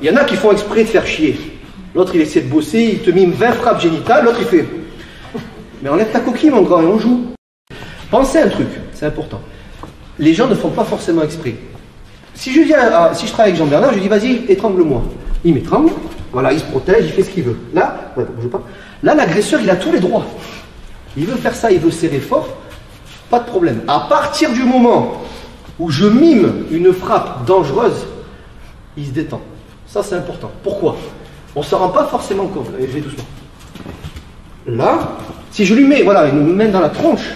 Il y en a qui font exprès de faire chier. L'autre, il essaie de bosser, il te mime 20 frappes génitales, l'autre, il fait... Mais enlève ta coquille, mon grand, et on joue. Pensez à un truc, c'est important. Les gens ne font pas forcément exprès. Si je travaille avec Jean-Bernard, je lui dis, vas-y, étrangle-moi. Il m'étrangle, voilà, il se protège, il fait ce qu'il veut. Là, ouais, bouge pas. Là, l'agresseur, il a tous les droits. Il veut faire ça, il veut serrer fort, pas de problème. À partir du moment où je mime une frappe dangereuse, il se détend. Ça, c'est important. Pourquoi? On ne s'en rend pas forcément compte. Allez, je vais doucement. Là, si je lui mets voilà, une main dans la tronche,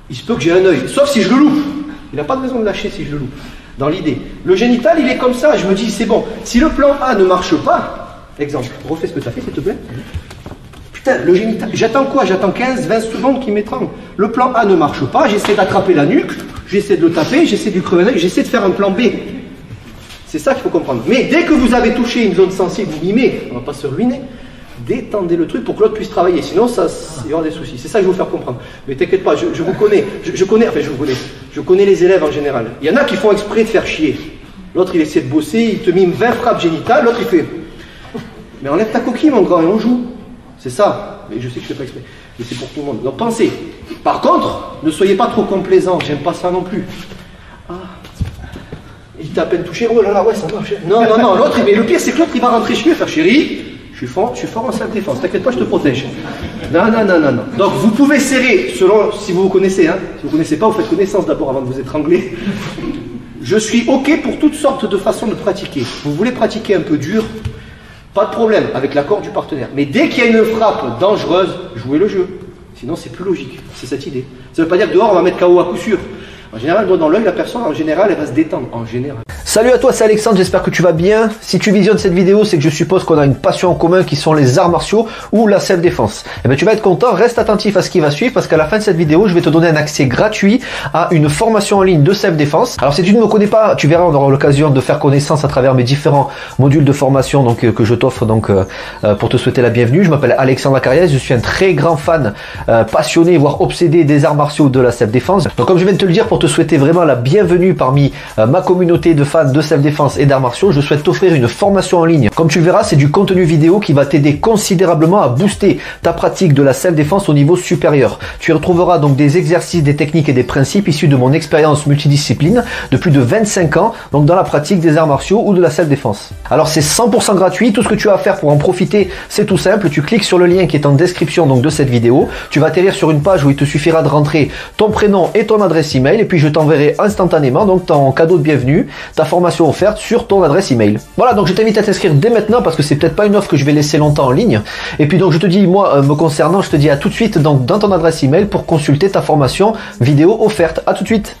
il se peut que j'ai un œil. Sauf si je le loupe. Il n'a pas de raison de lâcher si je le loupe. Dans l'idée. Le génital, il est comme ça. Je me dis, c'est bon. Si le plan A ne marche pas, exemple, refais ce que tu as fait, s'il te plaît. Putain, le génital, j'attends quoi? J'attends 15-20 secondes qu'il m'étrangle. Le plan A ne marche pas, j'essaie d'attraper la nuque, j'essaie de le taper, j'essaie de lui crever l'œil, j'essaie de faire un plan B. C'est ça qu'il faut comprendre. Mais dès que vous avez touché une zone sensible, vous mimez, on ne va pas se ruiner, détendez le truc pour que l'autre puisse travailler. Sinon, il y aura des soucis. C'est ça que je veux vous faire comprendre. Mais t'inquiète pas, je vous connais. Je connais les élèves en général. Il y en a qui font exprès de faire chier. L'autre, il essaie de bosser, il te mime 20 frappes génitales, l'autre, il fait... Mais enlève ta coquille, mon grand, et on joue. C'est ça. Mais je sais que je fais pas exprès. Mais c'est pour tout le monde. Donc pensez. Par contre, ne soyez pas trop complaisant. J'aime pas ça non plus. Ah. Il t'a à peine touché. Oh là là, ouais, ça marche. Non, non, non. L'autre, mais le pire, c'est que l'autre, il va rentrer chez lui et faire chérie. Je suis fort en self-défense. T'inquiète pas, je te protège. Non, non, non, non, non. Donc vous pouvez serrer selon si vous vous connaissez. Hein. Si vous ne connaissez pas, vous faites connaissance d'abord avant de vous étrangler. Je suis OK pour toutes sortes de façons de pratiquer. Vous voulez pratiquer un peu dur? Pas de problème, avec l'accord du partenaire. Mais dès qu'il y a une frappe dangereuse, jouez le jeu. Sinon, c'est plus logique. C'est cette idée. Ça ne veut pas dire que dehors, on va mettre KO à coup sûr. En général, doigt dans l'œil, la personne, en général, elle va se détendre. En général. Salut à toi, c'est Alexandre, j'espère que tu vas bien. Si tu visionnes cette vidéo, c'est que je suppose qu'on a une passion en commun qui sont les arts martiaux ou la self-défense. Eh bien, tu vas être content, reste attentif à ce qui va suivre parce qu'à la fin de cette vidéo, je vais te donner un accès gratuit à une formation en ligne de self-défense. Alors, si tu ne me connais pas, tu verras, on aura l'occasion de faire connaissance à travers mes différents modules de formation donc, que je t'offre donc pour te souhaiter la bienvenue. Je m'appelle Alexandre Acariès, je suis un très grand fan, passionné, voire obsédé des arts martiaux de la self-défense. Donc, comme je viens de te le dire, pour te souhaiter vraiment la bienvenue parmi ma communauté de fans de self-défense et d'arts martiaux, je souhaite t'offrir une formation en ligne. Comme tu le verras, c'est du contenu vidéo qui va t'aider considérablement à booster ta pratique de la self-défense au niveau supérieur. Tu y retrouveras donc des exercices, des techniques et des principes issus de mon expérience multidiscipline de plus de 25 ans donc dans la pratique des arts martiaux ou de la self-défense. Alors c'est 100% gratuit, tout ce que tu as à faire pour en profiter, c'est tout simple, tu cliques sur le lien qui est en description donc de cette vidéo, tu vas atterrir sur une page où il te suffira de rentrer ton prénom et ton adresse email et puis je t'enverrai instantanément donc ton cadeau de bienvenue, ta formation offerte sur ton adresse email. Voilà, donc je t'invite à t'inscrire dès maintenant parce que c'est peut-être pas une offre que je vais laisser longtemps en ligne. Et puis donc je te dis, moi me concernant, je te dis à tout de suite donc dans ton adresse email pour consulter ta formation vidéo offerte. À tout de suite.